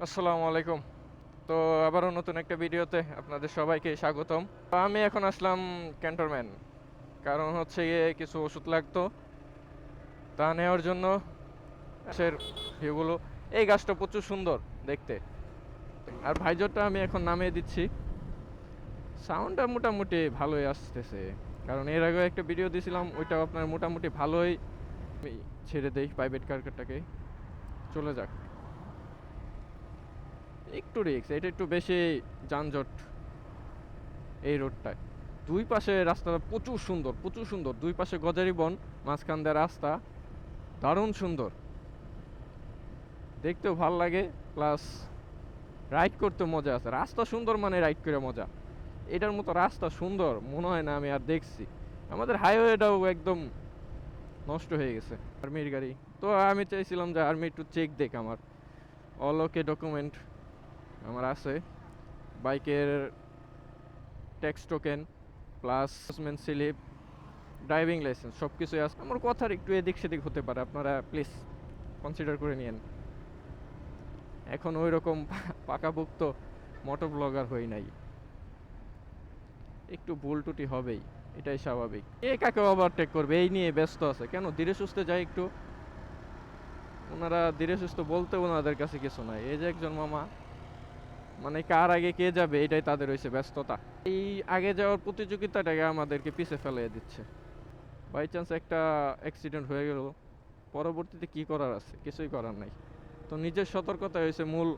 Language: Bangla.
আসসালামু আলাইকুম। তো আবারও নতুন একটা ভিডিওতে আপনাদের সবাইকে স্বাগতম। তো আমি এখন আসলাম ক্যান্টনমেন্ট, কারণ হচ্ছে গিয়ে কিছু ওষুধ লাগতো তা নেওয়ার জন্য। গাছের ভিউগুলো, এই গাছটা প্রচুর সুন্দর দেখতে। আর ভাইজরটা আমি এখন নামিয়ে দিচ্ছি। সাউন্ডটা মোটামুটি ভালোই আসতেছে, কারণ এর আগে একটা ভিডিও দিয়েছিলাম, ওইটাও আপনার মোটামুটি ভালোই। আমি ছেড়ে দেই প্রাইভেট কারটাকে, চলে যাক। একটু রিক্স, এটা একটু বেশি যানজট এই রোডটায়। দুই পাশে রাস্তাটা প্রচুর সুন্দর, প্রচুর সুন্দর। দুই পাশে গজারি বন, মাঝখান দিয়ে রাস্তা, দারুণ সুন্দর, দেখতেও ভাল লাগে। প্লাস রাইড করতে মজা আছে। রাস্তা সুন্দর মানে রাইড করে মজা। এটার মতো রাস্তা সুন্দর মনে হয় না আমি আর দেখছি। আমাদের হাইওয়েটাও একদম নষ্ট হয়ে গেছে। আর্মির গাড়ি, তো আমি চাইছিলাম যে আর্মি একটু চেক দেখ আমার অল ওকে ডকুমেন্ট আমার আছে। বাইকের tax token, plus slip, driving license, সব কিছুই আছে। আমার কথার একটু এদিক সেদিক হতে পারে, আপনারা প্লিজ কনসিডার করে নিয়েন। এখন ওই রকম পাকাপোক্ত মোটো ব্লগার হই নাই, একটু ভুল টুটি হবেই, এটাই স্বাভাবিক। এ কাকে ওভারটেক করবে এই নিয়ে ব্যস্ত আছে, কেন ধীরে সুস্থে যায় একটু। ওনারা ধীরে সুস্থ বলতে ওনাদের কাছে কিছু নাই। এই যে একজন মামা, মানে কার আগে কে যাবে এটাই তাদের হয়েছে ব্যস্ততা। এই আগে যাওয়ার প্রতিযোগিতাটাকে আমাদেরকে পিছে ফেলিয়ে দিচ্ছে। বাই চান্স একটা অ্যাক্সিডেন্ট হয়ে গেল, পরবর্তীতে কি করার আছে? কিছুই করার নাই। তো নিজের সতর্কতা হয়েছে মূল